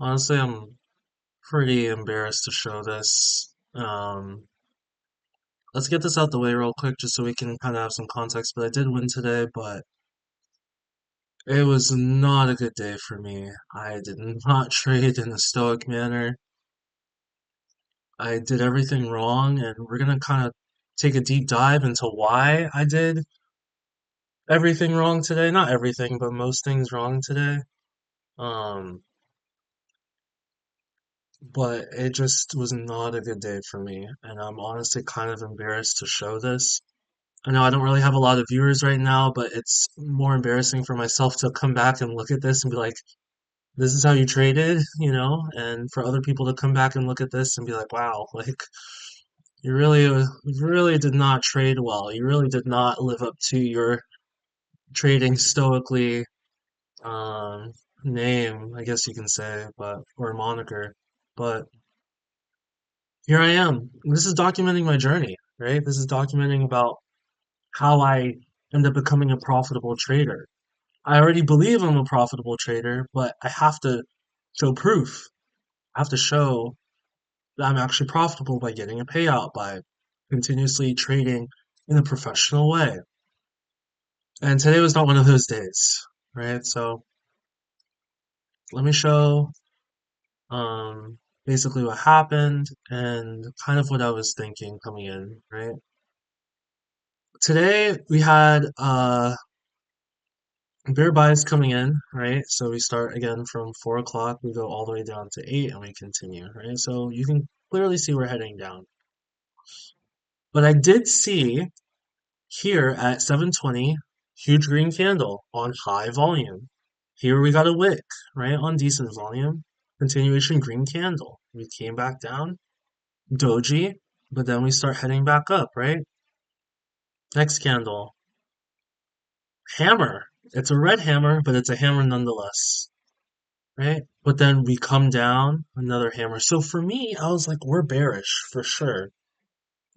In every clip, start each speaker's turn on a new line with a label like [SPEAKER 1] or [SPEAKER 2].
[SPEAKER 1] Honestly, I'm pretty embarrassed to show this. Let's get this out the way real quick just so we can kind of have some context. But I did win today, but it was not a good day for me. I did not trade in a stoic manner. I did everything wrong, and we're gonna kind of take a deep dive into why I did everything wrong today. Not everything, but most things wrong today. Um, but it just was not a good day for me, and I'm honestly kind of embarrassed to show this. I know I don't really have a lot of viewers right now, but it's more embarrassing for myself to come back and look at this and be like, this is how you traded, and for other people to come back and look at this and be like, wow, like you really did not trade well. You really did not live up to your trading stoically um name, I guess you can say, but or moniker. But here I am. This is documenting my journey, right? This is documenting about how I end up becoming a profitable trader. I already believe I'm a profitable trader, but I have to show proof. I have to show that I'm actually profitable by getting a payout, by continuously trading in a professional way. And today was not one of those days, right? So let me show basically what happened and kind of what I was thinking coming in, right? Today we had bear buys coming in, right? So we start again from 4 o'clock, we go all the way down to 8 and we continue, right? So you can clearly see we're heading down. But I did see here at 7:20, huge green candle on high volume. Here we got a wick, right? On decent volume. Continuation green candle. We came back down, doji, but then we start heading back up, right? Next candle, hammer. It's a red hammer, but it's a hammer nonetheless, right? But then we come down, another hammer. So for me, I was like, we're bearish for sure,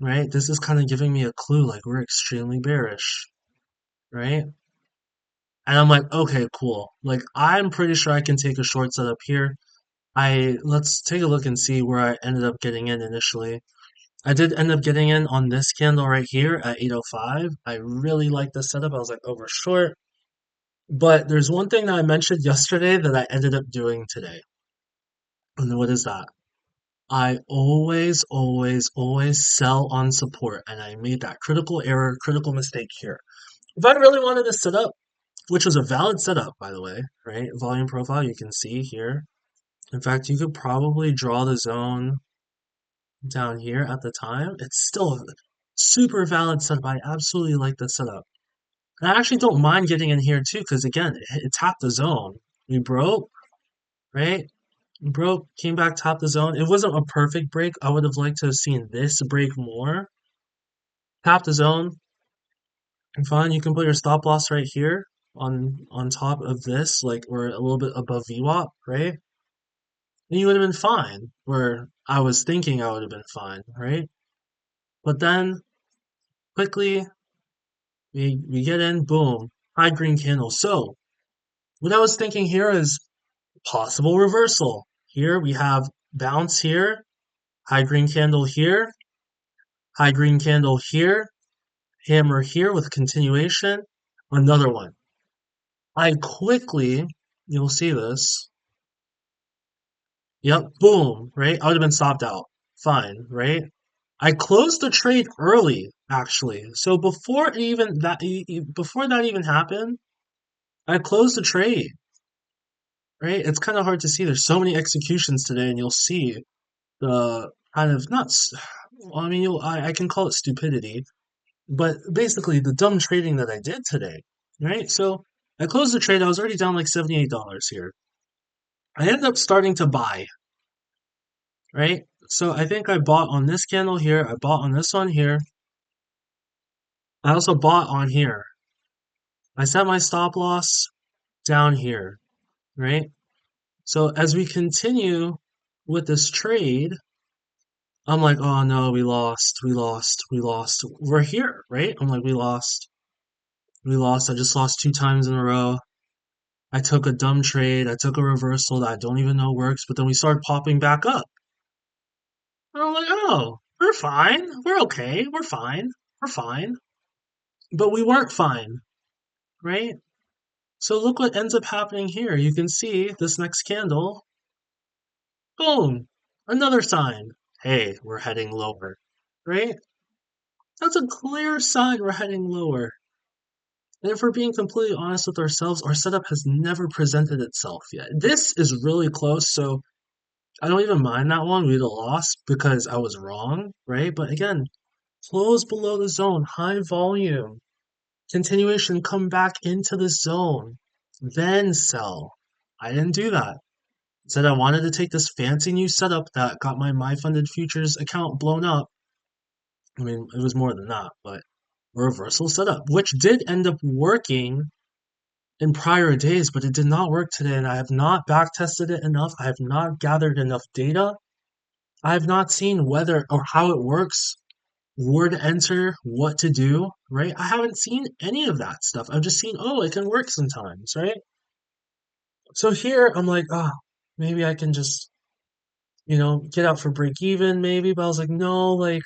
[SPEAKER 1] right? This is kind of giving me a clue, like we're extremely bearish, right? And I'm like, okay, cool. Like I'm pretty sure I can take a short setup here. I let's take a look and see where I ended up getting in initially. I did end up getting in on this candle right here at 8:05. I really like this setup. I was like over short. But there's one thing that I mentioned yesterday that I ended up doing today. And what is that? I always, always, always sell on support. And I made that critical error, critical mistake here. If I really wanted to set up, which was a valid setup, by the way, right? Volume profile, you can see here. In fact, you could probably draw the zone down here at the time. It's still a super valid setup. I absolutely like the setup. And I actually don't mind getting in here too, because again, it tapped the zone. We broke, right? We broke, came back, tapped the zone. It wasn't a perfect break. I would have liked to have seen this break more. Tap the zone, and fine. You can put your stop loss right here on top of this, like or a little bit above VWAP, right? And you would have been fine. Where I was thinking I would have been fine, right? But then quickly we get in, boom, high green candle. So what I was thinking here is possible reversal. Here we have bounce here, high green candle here, high green candle here, hammer here with continuation, another one. I quickly, you'll see this. Yep, boom, right? I would have been stopped out. Fine, right? I closed the trade early, actually. So before that even happened, I closed the trade, right? It's kind of hard to see. There's so many executions today, and you'll see the kind of not. Well, I mean, I can call it stupidity, but basically the dumb trading that I did today, right? So I closed the trade. I was already down like $78 here. I ended up starting to buy, right? So I think I bought on this candle here. I bought on this one here. I also bought on here. I set my stop loss down here, right? So as we continue with this trade, I'm like, oh no, we lost, we lost, we lost. We're here, right? I'm like, we lost, we lost. I just lost 2 times in a row. I took a dumb trade. I took a reversal that I don't even know works, but then we started popping back up. And I'm like, oh, we're fine. We're okay. We're fine. We're fine. But we weren't fine, right? So look what ends up happening here. You can see this next candle. Boom. Another sign. Hey, we're heading lower, right? That's a clear sign we're heading lower. And if we're being completely honest with ourselves, our setup has never presented itself yet. This is really close, so I don't even mind that one. We'd have lost because I was wrong, right? But again, close below the zone, high volume, continuation, come back into the zone, then sell. I didn't do that. Said I wanted to take this fancy new setup that got my funded futures account blown up. I mean, it was more than that, but a reversal setup, which did end up working in prior days, but it did not work today. And I have not back tested it enough. I have not gathered enough data. I have not seen whether or how it works, where to enter, what to do, right? I haven't seen any of that stuff. I've just seen, oh, it can work sometimes, right? So here I'm like, ah, maybe I can just, get out for break even, maybe. But I was like, no, like,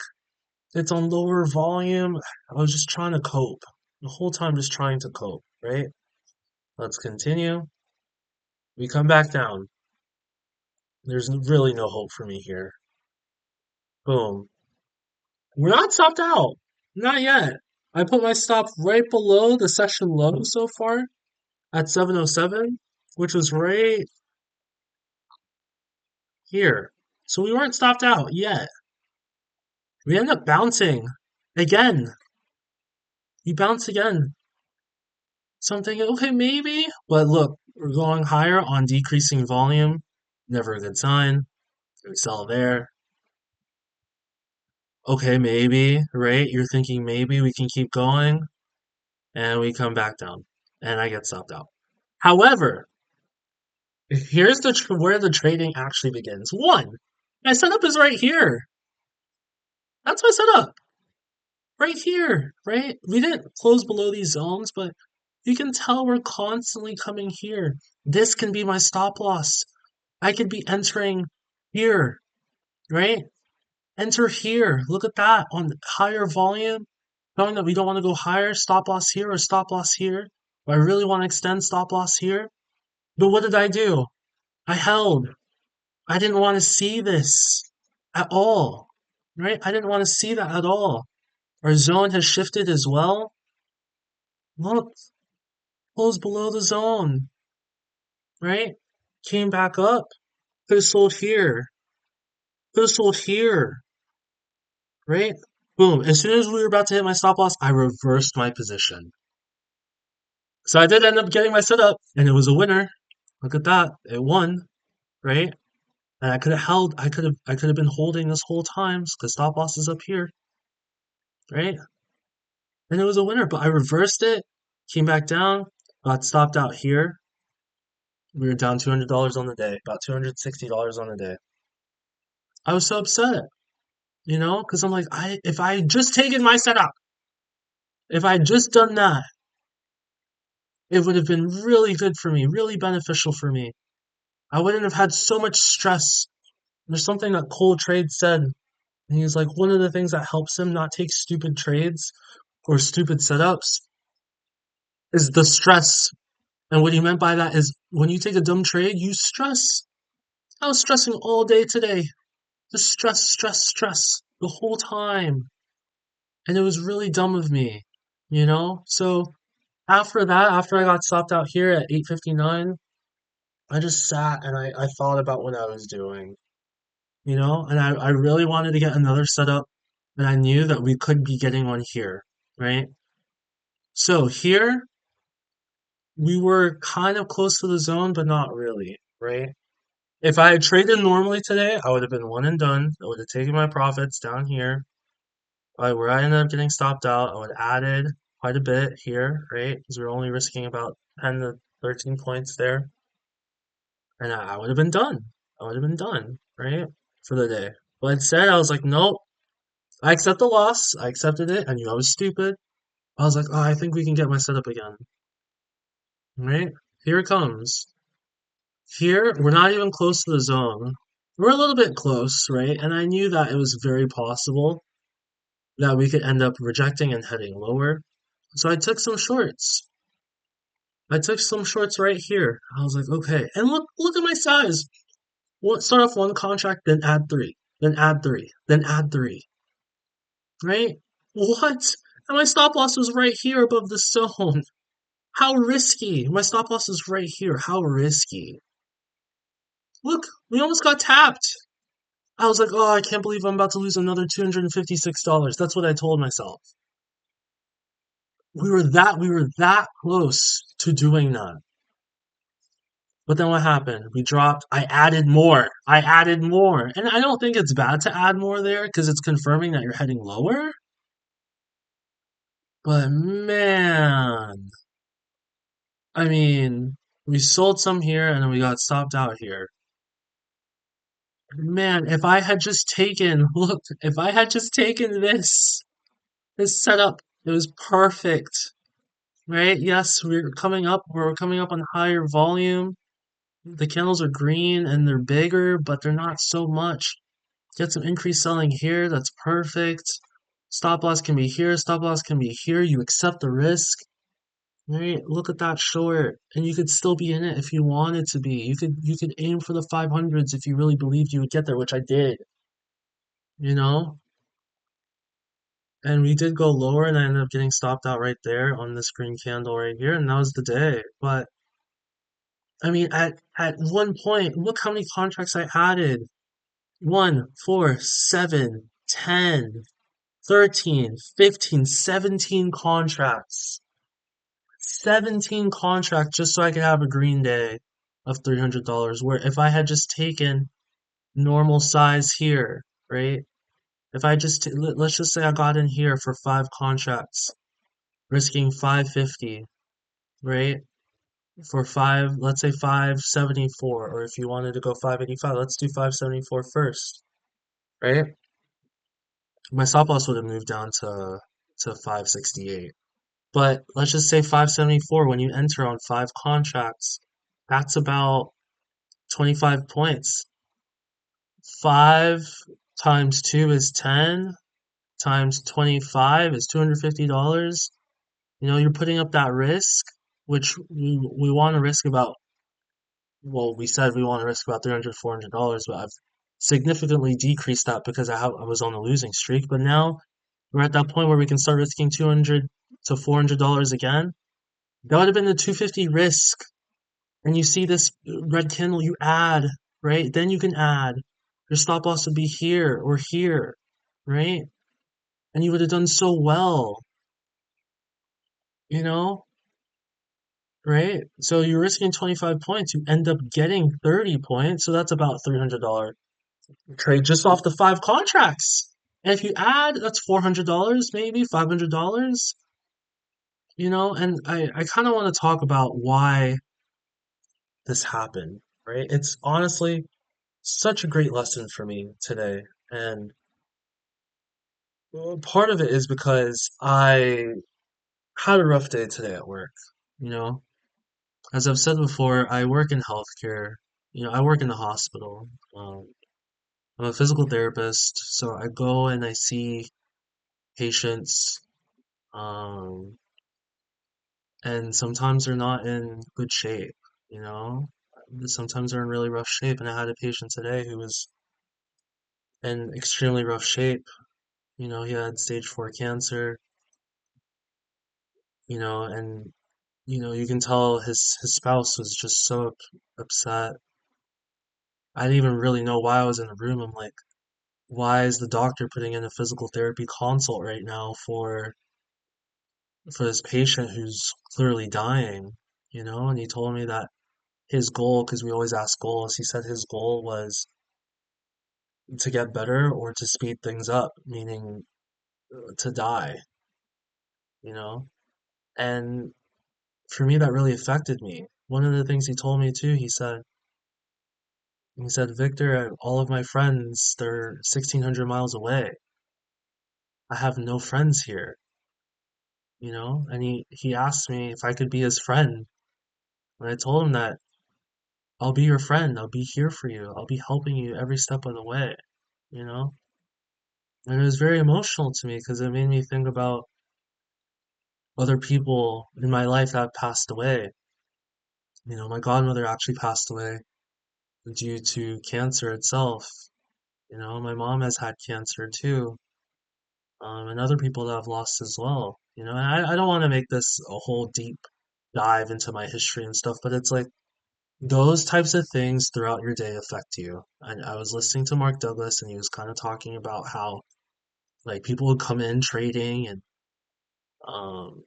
[SPEAKER 1] it's on lower volume. I was just trying to cope. The whole time just trying to cope, right? Let's continue. We come back down. There's really no hope for me here. Boom. We're not stopped out. Not yet. I put my stop right below the session low so far at 707, which was right here. So we weren't stopped out yet. We end up bouncing again. We bounce again. So I'm thinking, okay, maybe. But look, we're going higher on decreasing volume. Never a good sign. We sell there. Okay, maybe, right? You're thinking maybe we can keep going. And we come back down. And I get stopped out. However, here's where the trading actually begins. One, my setup is right here. That's my setup. Right here, right? We didn't close below these zones, but you can tell we're constantly coming here. This can be my stop loss. I could be entering here, right? Enter here. Look at that on higher volume. Knowing that we don't want to go higher, stop loss here or stop loss here. But I really want to extend stop loss here. But what did I do? I held. I didn't want to see this at all, right? I didn't want to see that at all. Our zone has shifted as well. Look, closed below the zone, right? Came back up. Could have sold here. Could have sold here, right? Boom. As soon as we were about to hit my stop loss, I reversed my position. So I did end up getting my setup, and it was a winner. Look at that. It won, right? And I could have held, I could have been holding this whole time because stop loss is up here, right? And it was a winner, but I reversed it, came back down, got stopped out here. We were down $200 on the day, about $260 on the day. I was so upset, because I'm like, if I had just taken my setup, if I had just done that, it would have been really good for me, really beneficial for me. I wouldn't have had so much stress. There's something that Cole Trade said, and he's like, one of the things that helps him not take stupid trades or stupid setups is the stress. And what he meant by that is when you take a dumb trade, you stress. I was stressing all day today. Just stress, stress, stress the whole time. And it was really dumb of me, So after that, after I got stopped out here at 8:59, I just sat and I thought about what I was doing, And I really wanted to get another setup, and I knew that we could be getting one here, right? So here, we were kind of close to the zone, but not really, right? If I had traded normally today, I would have been one and done. I would have taken my profits down here. Where I ended up getting stopped out, I would have added quite a bit here, right? Because we are only risking about 10 to 13 points there. And I would have been done. I would have been done, right? For the day. But instead, I was like, nope. I accept the loss. I accepted it. I knew I was stupid. I was like, oh, I think we can get my setup again. Right? Here it comes. Here, we're not even close to the zone. We're a little bit close, right? And I knew that it was very possible that we could end up rejecting and heading lower. So I took some shorts. I took some shorts right here. I was like, okay. And look at my size. Start off one contract, then add three, then add three, then add three, right? What? And my stop loss was right here above the zone. How risky. My stop loss is right here. How risky. Look, we almost got tapped. I was like, oh, I can't believe I'm about to lose another $256. That's what I told myself. We were that close to doing that. But then what happened? We dropped. I added more. I added more. And I don't think it's bad to add more there because it's confirming that you're heading lower. But man, I mean, we sold some here and then we got stopped out here. Man, if I had just taken, look, if I had just taken this setup, it was perfect, right? Yes, we're coming up on higher volume. The candles are green and they're bigger, but they're not so much. Get some increased selling here. That's perfect. Stop loss can be here. Stop loss can be here. You accept the risk. Right? Look at that short. And you could still be in it if you wanted to be. You could aim for the 500s if you really believed you would get there, which I did, you know? And we did go lower and I ended up getting stopped out right there on this green candle right here, and that was the day. But I mean at one point, look how many contracts I added. 1, 4, 7, 10. 13, 15, 17 contracts. 17 contracts just so I could have a green day of $300. Where if I had just taken normal size here, right? If I just, let's just say I got in here for 5 contracts, risking 550, right? For five, let's say 574, or if you wanted to go 585, let's do 574 first, right? My stop loss would have moved down to 568. But let's just say 574 when you enter on 5 contracts, that's about 25 points. 5 times 2 is 10, times 25 is $250. You know, you're putting up that risk, which we want to risk about, well, we said we want to risk about $300, $400, but I've significantly decreased that because I was on a losing streak. But now we're at that point where we can start risking 200 to $400 again. That would have been the 250 risk. And you see this red candle, you add, right? Then you can add. Your stop loss would be here or here, right? And you would have done so well, you know, right? So you're risking 25 points, you end up getting 30 points. So that's about $300 trade just off the 5 contracts. And if you add, that's $400, maybe $500, you know, and I kind of want to talk about why this happened, right? It's honestly such a great lesson for me today. And part of it is because I had a rough day today at work. You know, as I've said before, I work in healthcare. You know, I work in the hospital. I'm a physical therapist, so I go and I see patients, um, and sometimes they're not in good shape, you know? Sometimes they're in really rough shape, and I had a patient today who was in extremely rough shape. You know, he had stage 4 cancer, you know, and you know, you can tell his spouse was just so upset. I didn't even really know why I was in the room. I'm like, why is the doctor putting in a physical therapy consult right now for this patient who's clearly dying, you know? And he told me that his goal, because we always ask goals, he said his goal was to get better or to speed things up, meaning to die, you know? And for me, that really affected me. One of the things he told me too, he said, Victor, all of my friends, they're 1,600 miles away. I have no friends here, you know? And he asked me if I could be his friend. And I told him that I'll be your friend. I'll be here for you. I'll be helping you every step of the way, you know? And it was very emotional to me because it made me think about other people in my life that passed away. My godmother actually passed away due to cancer itself. My mom has had cancer too, and other people that I've lost as well. And I don't want to make this a whole deep dive into my history and stuff, but it's like those types of things throughout your day affect you. And I was listening to Mark Douglas, and he was kind of talking about how like people would come in trading, and um,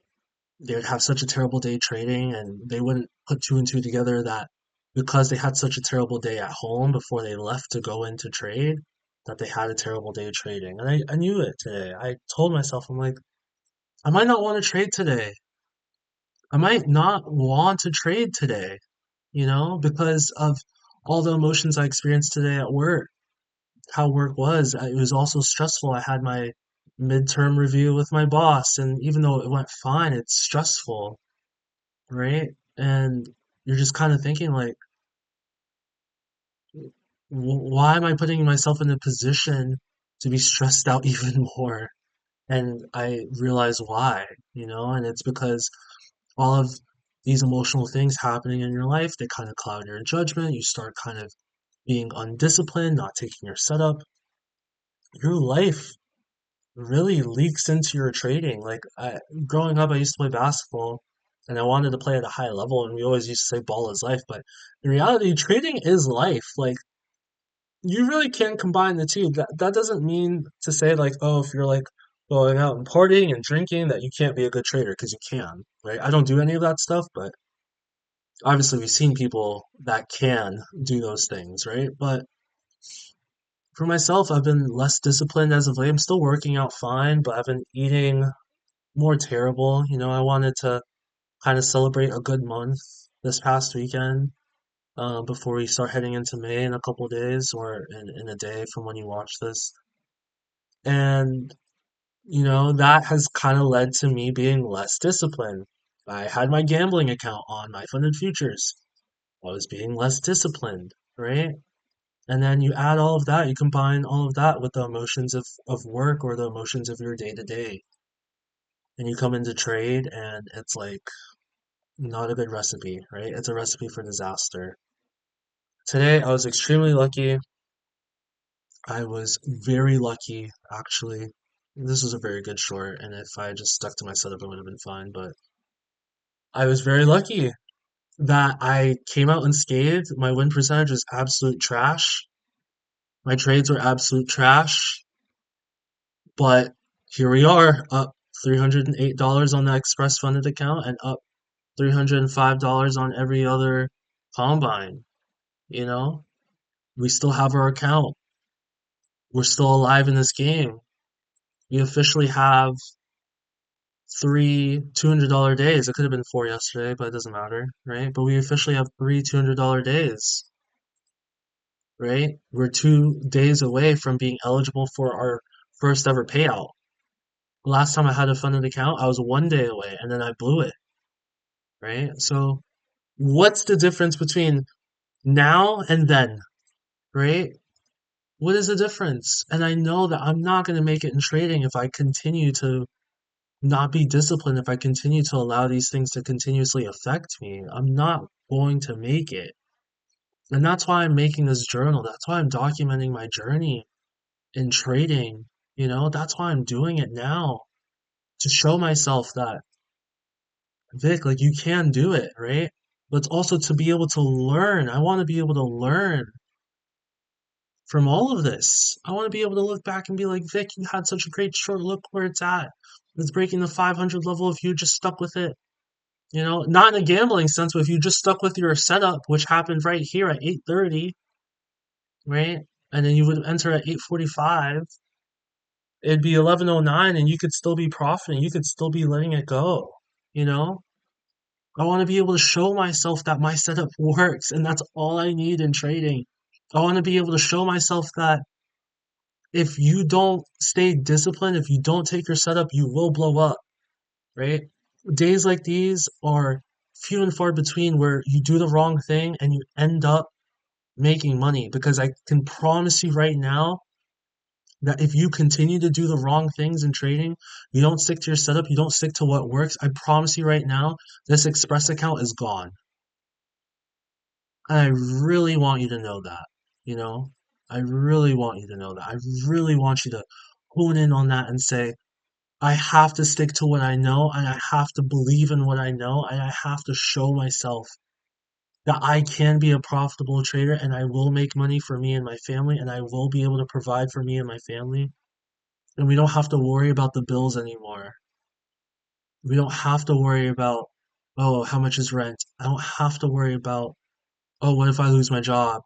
[SPEAKER 1] they would have such a terrible day trading, and they wouldn't put two and two together that because they had such a terrible day at home before they left to go into trade, that they had a terrible day trading. And I knew it today. I told myself, I'm like, I might not want to trade today. I might not want to trade today, because of all the emotions I experienced today at work, how work was. It was also stressful. I had my midterm review with my boss, and even though it went fine, it's stressful, right? And you're just kind of thinking like, why am I putting myself in a position to be stressed out even more? And I realize why, and it's because all of these emotional things happening in your life, they kind of cloud your judgment. You start kind of being undisciplined, not taking your setup. Your life really leaks into your trading. Like growing up, I used to play basketball and I wanted to play at a high level, and we always used to say ball is life, but in reality, trading is life. Like you really can't combine the two. That doesn't mean to say like, oh, if you're like going out and partying and drinking that you can't be a good trader, because you can, right? I don't do any of that stuff, but obviously we've seen people that can do those things, right? But for myself, I've been less disciplined as of late. I'm still working out fine, but I've been eating more terrible. I wanted to kind of celebrate a good month this past weekend, before we start heading into May in a couple days, or in a day from when you watch this. And, that has kind of led to me being less disciplined. I had my gambling account on my funded futures. I was being less disciplined, right? And then you add all of that, you combine all of that with the emotions of work, or the emotions of your day to day. And you come into trade, and it's like not a good recipe, right? It's a recipe for disaster. Today, I was extremely lucky. I was very lucky, actually. This was a very good short, and if I just stuck to my setup, it would have been fine. But I was very lucky that I came out unscathed. My win percentage was absolute trash. My trades were absolute trash. But here we are, up $308 on the Express funded account, and up $305 on every other combine. You know, we still have our account. We're still alive in this game. We officially have three $200 days. It could have been four yesterday, but it doesn't matter, right? But we officially have three $200 days, right? We're 2 days away from being eligible for our first ever payout. Last time I had a funded account, I was 1 day away, and then I blew it, right? So what's the difference between now and then, right? What is the difference? And I know that I'm not going to make it in trading if I continue to not be disciplined, if I continue to allow these things to continuously affect me. I'm not going to make it. And that's why I'm making this journal. That's why I'm documenting my journey in trading. That's why I'm doing it now, to show myself that, Vic, like you can do it, right? But also to be able to learn. I want to be able to learn from all of this. I want to be able to look back and be like, Vic, you had such a great short. Look where it's at. It's breaking the 500 level if you just stuck with it. Not in a gambling sense, but if you just stuck with your setup, which happened right here at 8:30, right? And then you would enter at 8:45, it'd be 11:09, and you could still be profiting. You could still be letting it go, you know? I want to be able to show myself that my setup works, and that's all I need in trading. I want to be able to show myself that if you don't stay disciplined, if you don't take your setup, you will blow up, right? Days like these are few and far between where you do the wrong thing and you end up making money. Because I can promise you right now that if you continue to do the wrong things in trading, you don't stick to your setup, you don't stick to what works, I promise you right now, this Express account is gone. And I really want you to know that, you know? I really want you to know that. I really want you to hone in on that and say, I have to stick to what I know and I have to believe in what I know and I have to show myself that I can be a profitable trader and I will make money for me and my family and I will be able to provide for me and my family. And we don't have to worry about the bills anymore. We don't have to worry about, oh, how much is rent? I don't have to worry about, oh, what if I lose my job?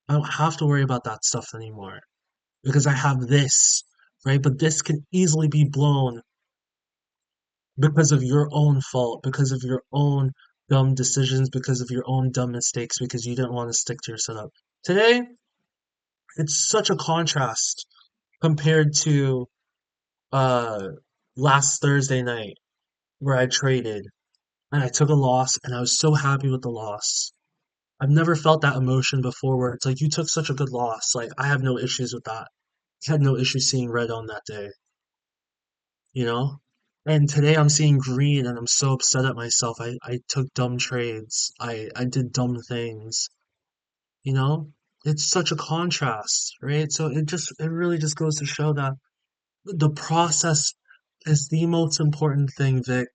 [SPEAKER 1] I don't have to worry about that stuff anymore because I have this, right? But this can easily be blown because of your own fault, because of your own dumb decisions, because of your own dumb mistakes, because you didn't want to stick to your setup. Today, it's such a contrast compared to uh last Thursday night where I traded and I took a loss and I was so happy with the loss. I've never felt that emotion before where it's like you took such a good loss. Like I have no issues with that. I had no issue seeing red on that day, you know? And today I'm seeing green and I'm so upset at myself. I took dumb trades. I did dumb things, you know? It's such a contrast, right? So it really just goes to show that the process is the most important thing, Vic.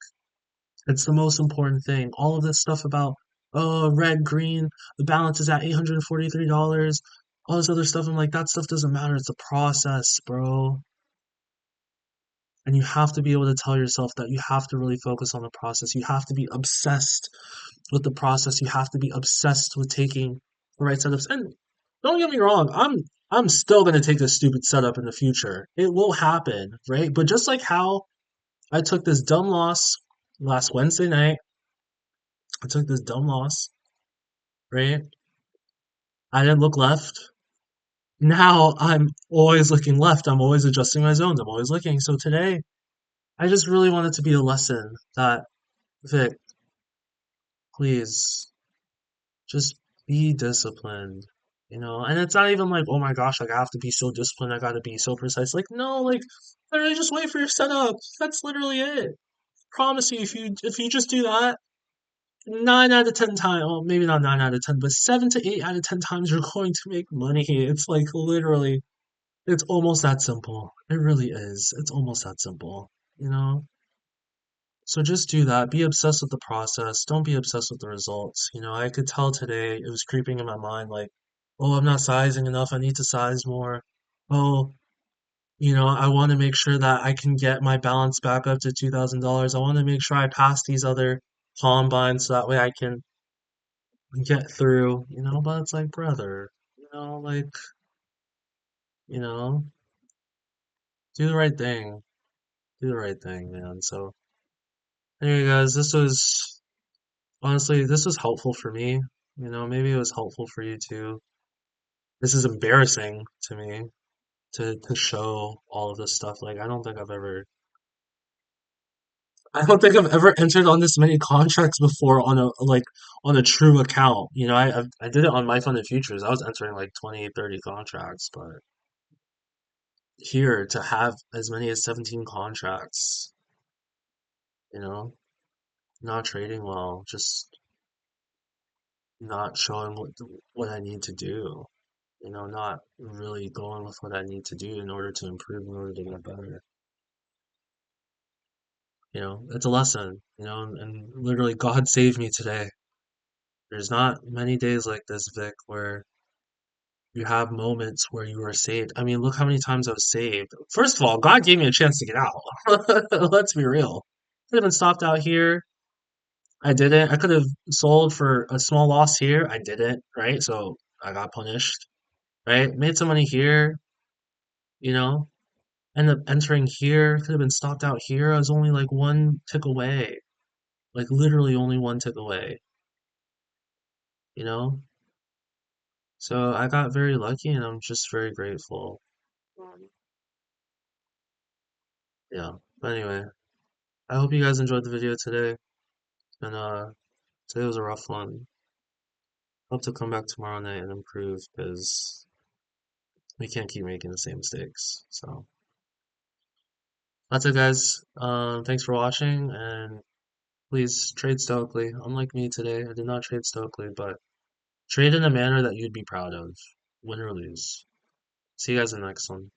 [SPEAKER 1] It's the most important thing. All of this stuff about, oh, red, green, the balance is at $843, all this other stuff. I'm like, that stuff doesn't matter. It's a process, bro. And you have to be able to tell yourself that you have to really focus on the process. You have to be obsessed with the process. You have to be obsessed with taking the right setups. And don't get me wrong, I'm still gonna take this stupid setup in the future. It will happen, right? But just like how I took this dumb loss last Wednesday night, I took this dumb loss, right? I didn't look left. Now I'm always looking left. I'm always adjusting my zones. I'm always looking. So today, I just really want it to be a lesson that, Vic, please just be disciplined, you know? And it's not even like, oh my gosh, like I have to be so disciplined, I gotta be so precise. Like, no, like literally just wait for your setup. That's literally it. Promise you, if you just do that, 9 out of 10 times, well, maybe not 9 out of 10, but 7 to 8 out of 10 times you're going to make money. It's like literally, it's almost that simple. It really is. It's almost that simple, you know? So just do that. Be obsessed with the process. Don't be obsessed with the results. You know, I could tell today it was creeping in my mind like, oh, I'm not sizing enough. I need to size more. Oh, I want to make sure that I can get my balance back up to $2,000. I want to make sure I pass these other combines so that way I can get through, but it's like, brother, like, you know, do the right thing. Do the right thing, man. So, anyway, guys, this was helpful for me. Maybe it was helpful for you too. This is embarrassing to me to show all of this stuff. Like, I don't think I've ever entered on this many contracts before on a true account. I did it on my funded futures. I was entering like 20, 30 contracts, but here to have as many as 17 contracts, you know, not trading well, just not showing what I need to do. Not really going with what I need to do in order to improve, in order to get better. It's a lesson, and literally God saved me today. There's not many days like this, Vic, where you have moments where you are saved. I mean, look how many times I was saved. First of all, God gave me a chance to get out. Let's be real. Could have been stopped out here. I didn't. I could have sold for a small loss here. I didn't, right? So I got punished, right? Made some money here, you know, ended up entering here. Could have been stopped out here. I was only like one tick away, like literally only one tick away, you know? So I got very lucky and I'm just very grateful. Yeah. But anyway, I hope you guys enjoyed the video today. And Today was a rough one. Hope to come back tomorrow night and improve because we can't keep making the same mistakes. So that's it, guys. Thanks for watching, and please trade stoically. Unlike me today, I did not trade stoically, but trade in a manner that you'd be proud of, win or lose. See you guys in the next one.